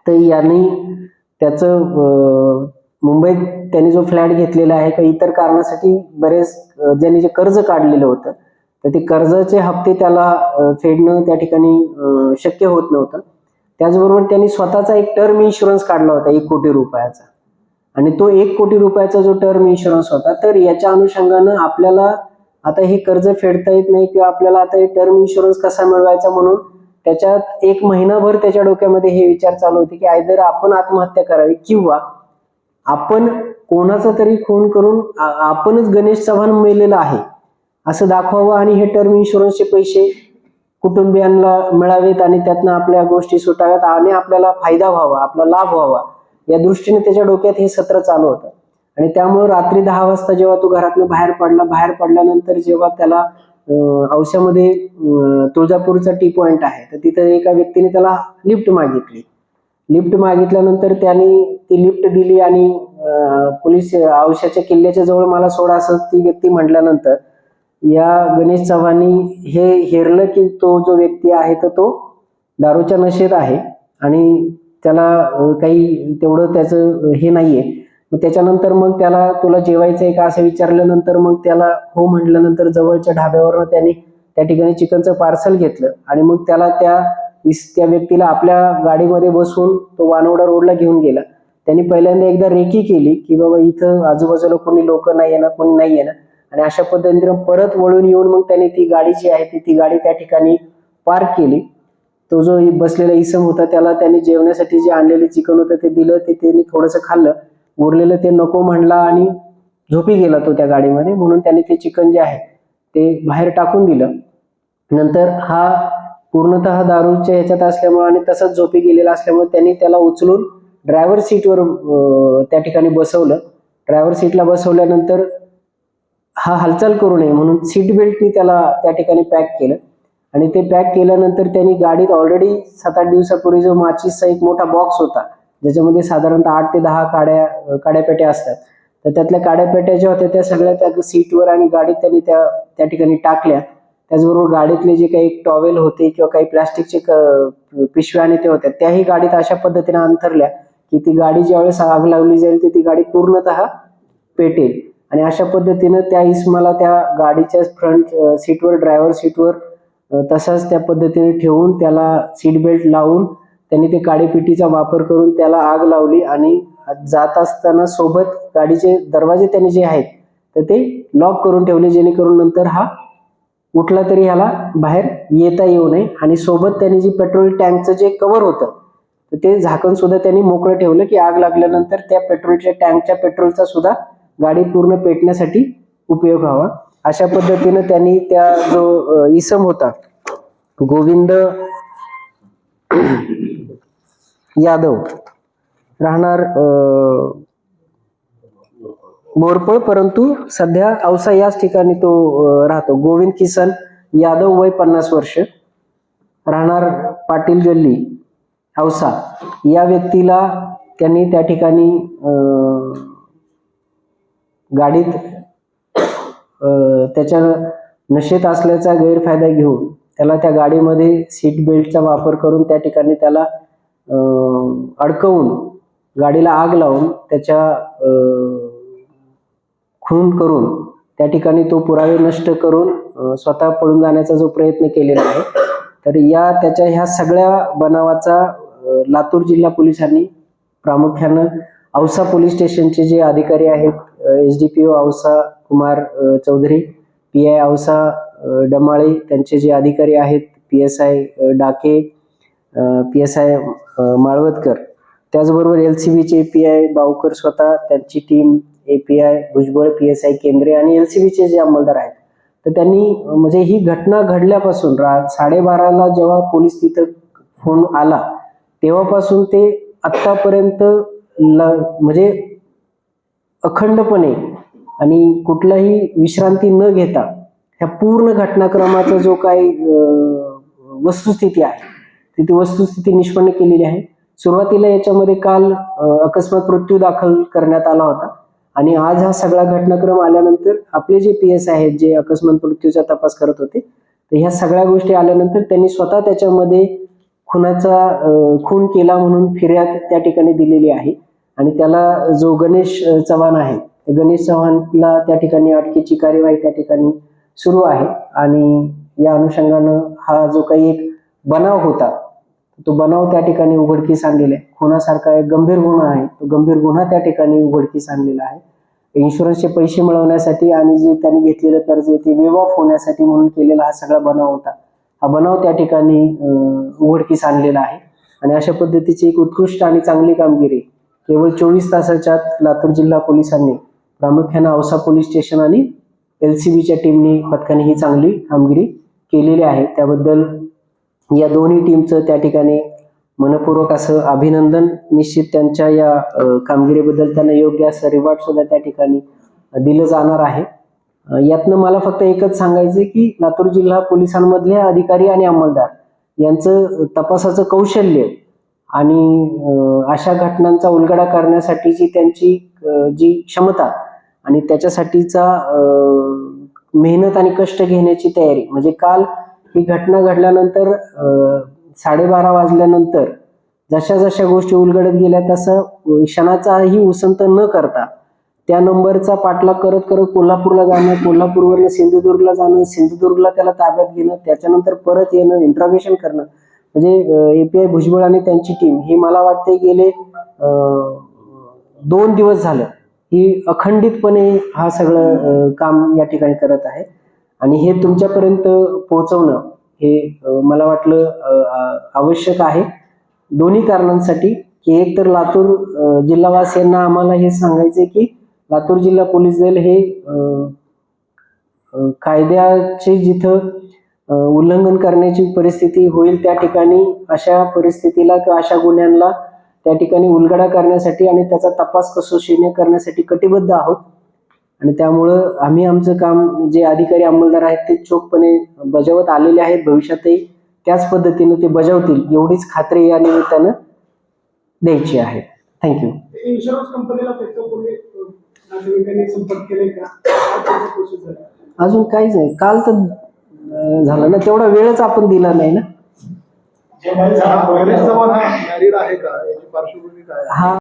तर यांनी त्याचं मुंबईत त्यांनी जो फ्लॅट घेतलेला आहे किंवा इतर कारणासाठी बरेच ज्यांनी जे कर्ज काढलेलं होतं तर ते कर्जाचे हप्ते त्याला फेडणं त्या ठिकाणी शक्य होत नव्हतं. त्याचबरोबर त्यांनी स्वतःचा एक टर्म इन्शुरन्स काढला होता 1 कोटी रुपयाचा, आणि तो 1 कोटी रुपयाचा जो टर्म इन्शुरन्स होता, तर याच्या अनुषंगानं आपल्याला आता हे कर्ज फेडता येत नाही किंवा आपल्याला आता हे टर्म इन्शुरन्स कसा मिळवायचा, म्हणून त्याच्यात 1 महिनाभर त्याच्या डोक्यामध्ये हे विचार चालू होते की आयदर आपण आत्महत्या करावी किंवा आपण कोणाचा तरी खून करून आपणच गणेश चव्हाण मेलेला आहे असं दाखवावं आणि हे टर्म इन्शुरन्सचे पैसे कुटुंबियांना मिळावेत आणि त्यातनं आपल्या गोष्टी सुटाव्यात आणि आपल्याला फायदा व्हावा, आपला लाभ व्हावा, या दृष्टीने त्याच्या डोक्यात हे सत्र चालू होतं. आणि त्यामुळे रात्री 10 वाजता जेव्हा तो घरातून बाहेर पडल्यानंतर जेव्हा त्याला औस्यामध्ये तुळजापूरचा टी पॉइंट आहे, तर तिथं एका व्यक्तीने त्याला लिफ्ट मागितली. लिफ्ट मागितल्यानंतर त्यांनी ती लिफ्ट दिली आणि पोलीस औस्याच्या किल्ल्याच्या जवळ मला सोडा असं ती व्यक्ती म्हटल्यानंतर या गणेश चव्हाणनी हे हेरलं की तो जो व्यक्ती आहे तर तो दारूच्या नशेत आहे आणि त्याला काही तेवढं त्याचं हे नाहीये. मग त्याच्यानंतर मग त्याला तुला जेवायचं आहे का असं विचारल्यानंतर मग त्याला हो म्हटल्यानंतर जवळच्या ढाब्यावरनं त्यांनी त्या ठिकाणी चिकनचं पार्सल घेतलं आणि मग त्याला त्या व्यक्तीला आपल्या गाडीमध्ये बसवून तो वानवडा रोडला घेऊन गेला. त्यांनी पहिल्यांदा एकदा रेकी केली की बाबा इथं आजूबाजूला कोणी लोक नाही ना, कोणी नाही ना, आणि अशा पद्धतीने परत वळून येऊन मग त्याने ती गाडी जी आहे ती गाडी त्या ठिकाणी पार्क केली. तो जो बसलेला इसम होता त्याला त्यांनी जेवण्यासाठी जे आणलेले चिकन होतं ते दिलं, ते त्यांनी थोडंसं खाल्लं, उरलेलं ते नको म्हणला आणि झोपी गेला तो त्या गाडीमध्ये, म्हणून त्यांनी ते चिकन जे आहे ते बाहेर टाकून दिलं. नंतर हा पूर्णतः दारूच्या ह्याच्यात असल्यामुळे आणि तसंच झोपी गेलेला असल्यामुळे त्यांनी त्याला उचलून ड्रायव्हर सीटवर त्या ठिकाणी बसवलं. ड्रायव्हर सीटला बसवल्यानंतर हा हालचाल करू नये म्हणून सीट बेल्टनी त्याला त्या ठिकाणी पॅक केलं आणि ते पॅक केल्यानंतर त्यांनी गाडीत ऑलरेडी 7-8 दिवसापूर्वी जो माचीसचा एक मोठा बॉक्स होता ज्याच्यामध्ये साधारणतः 8 ते 10 काड्यापेट्या असतात, तर त्यातल्या काड्यापेट्या ज्या होत्या त्या सगळ्या त्या सीटवर आणि गाडीत त्यांनी त्या ठिकाणी टाकल्या. त्याचबरोबर गाडीतले जे काही टॉवेल होते किंवा काही प्लास्टिकचे पिशव्या आणि ते होत्या त्याही गाडीत अशा पद्धतीने अंतरल्या की ती गाडी ज्यावेळेस आग लावली जाईल तर ती गाडी पूर्णतः पेटेल. आणि अशा पद्धतीनं त्या इस्माला त्या गाडीच्या फ्रंट सीटवर ड्रायव्हर सीटवर तसाच त्या पद्धतीने ठेवून त्याला सीट बेल्ट लावून त्यांनी ते काडीपिटीचा वापर करून त्याला आग लावली आणि जात असताना सोबत गाडीचे दरवाजे त्यांनी जे आहेत तर ते लॉक करून ठेवले जेणेकरून नंतर हा उठला तरी ह्याला बाहेर येता येऊ नये. आणि सोबत त्यांनी जे पेट्रोल टँकचं जे कव्हर होतं तर ते झाकण सुद्धा त्यांनी मोकळं ठेवलं की आग लागल्यानंतर त्या पेट्रोलच्या टँकच्या पेट्रोलचा सुद्धा गाडी पूर्ण पेटण्यासाठी उपयोग व्हावा. अशा पद्धतीने त्यांनी त्या जो इसम होता गोविंद यादव राहणार मोरपळ परंतु सध्या औसा याच ठिकाणी तो राहतो. गोविंद किसन यादव वय 50 वर्ष राहणार पाटील गल्ली औसा, या व्यक्तीला त्यांनी त्या ठिकाणी गाडीत त्याच्या नशेत असल्याचा गैरफायदा घेऊन त्याला त्या गाडीमध्ये सीट बेल्टचा वापर करून त्या ठिकाणी त्याला अडकवून गाडीला आग लावून त्याच्या खून करून त्या ठिकाणी तो पुरावे नष्ट करून स्वतः पळून जाण्याचा जो प्रयत्न केलेला आहे, तर त्याच्या ह्या सगळ्या बनावाचा लातूर जिल्हा पोलिसांनी प्रामुख्यानं औसा पोलीस स्टेशनचे जे अधिकारी आहेत, SDPO औसा कुमार चौधरी, PI औसा डमाळे, त्यांचे जे अधिकारी आहेत PSI डाके, PSI माळवतकर, त्याचबरोबर LCBचे PI बावकर स्वतः, त्यांची टीम, API भुजबळ, PSI केंद्रे आणि LCBचे जे अंमलदार आहेत, तर त्यांनी म्हणजे ही घटना घडल्यापासून 12:30ला जेव्हा पोलीस तिथं फोन आला तेव्हापासून ते आत्तापर्यंत म्हणजे अखंडपणे आणि कुठलाही विश्रांती न घेता ह्या पूर्ण घटनाक्रमाचा जो काही वस्तुस्थिती आहे ती वस्तुस्थिती निष्पन्न केलेली आहे. सुरुवातीला याच्यामध्ये काल अकस्मात मृत्यू दाखल करण्यात आला होता आणि आज हा सगळा घटनाक्रम आल्यानंतर आपले जे PS आहेत जे अकस्मात मृत्यूचा तपास करत होते, तर ह्या सगळ्या गोष्टी आल्यानंतर त्यांनी स्वतः त्याच्यामध्ये खून केला म्हणून फिर्याद त्या ठिकाणी दिलेली आहे आणि त्याला जो गणेश चव्हाण आहे, गणेश चव्हाणला त्या ठिकाणी अटकेची कार्यवाही त्या ठिकाणी सुरू आहे आणि या अनुषंगानं हा जो काही एक बनाव होता तो बनाव त्या ठिकाणी उघडकीस आणलेला आहे. खुनासारखा एक गंभीर गुन्हा आहे, तो गंभीर गुन्हा त्या ठिकाणी उघडकीस आणलेला आहे. इन्शुरन्सचे पैसे मिळवण्यासाठी आणि जे त्यांनी घेतलेलं कर्ज ते वेव ऑफ होण्यासाठी म्हणून केलेला हा सगळा बनाव होता. हा बनाव त्या ठिकाणी उघडकीस आणलेला आहे आणि अशा पद्धतीची एक उत्कृष्ट आणि चांगली कामगिरी केवळ 24 तासाच्या लातूर जिल्हा पोलिसांनी प्रामुख्याने औसा पोलीस स्टेशन आणि LCBच्या टीमनी पथकाने ही चांगली कामगिरी केलेली आहे. त्याबद्दल या दोन्ही टीमचं त्या ठिकाणी मनपूर्वक असं अभिनंदन. निश्चित त्यांच्या या कामगिरीबद्दल त्यांना योग्य असं रिवॉर्ड सुद्धा त्या ठिकाणी दिलं जाणार आहे. यातनं मला फक्त एकच सांगायचं की लातूर जिल्हा पोलिसांमधले अधिकारी आणि अंमलदार यांचं तपासाचं कौशल्य आणि अशा घटनांचा उलगडा करण्यासाठीची त्यांची जी क्षमता आणि त्याच्यासाठीचा मेहनत आणि कष्ट घेण्याची तयारी, म्हणजे काल ही घटना घडल्यानंतर 12:30 वाजल्यानंतर जशा जशा गोष्टी उलगडत गेल्या तसं क्षणाचाही उसंत न करता त्या नंबरचा पाठलाग करत करत कोल्हापूरला जाणं, कोल्हापूरवरून सिंधुदुर्गला जाणं, सिंधुदुर्गला त्याला ताब्यात घेणं, त्याच्यानंतर परत येणं, इंट्रॉगेशन करणं, म्हणजे API भुजबळ आणि त्यांची टीम ही मला वाटते गेले 2 दिवस झालं ही अखंडितपणे हा सगळं काम या ठिकाणी करत आहे आणि हे तुमच्यापर्यंत पोहोचवणं हे मला वाटलं आवश्यक आहे दोन्ही कारणांसाठी की एक तर लातूर जिल्हावासियांना आम्हाला हे सांगायचे की लातूर जिल्हा पोलीस दल हे कायद्याचे जिथं उल्लंघन करण्याची परिस्थिती होईल त्या ठिकाणी अशा परिस्थितीला किंवा अशा गुन्ह्यांना त्या ठिकाणी उलगडा करण्यासाठी आणि त्याचा तपास कसोशीने करण्यासाठी कटिबद्ध आहोत आणि त्यामुळं आम्ही आमचं काम जे अधिकारी अंमलदार आहेत ते चोखपणे बजावत आलेले आहेत, भविष्यातही त्याच पद्धतीने ते बजावतील एवढीच खात्री या निमित्तानं द्यायची आहे. थँक्यू. इन्शुरन्स कंपनीला संपर्क केले का? अजून काहीच नाही. काल तर झालं ना, तेवढा वेळच आपण दिला नाही ना. गणेश चव्हाण हा मॅरिड आहे का, याची पार्श्वभूमी काय? हा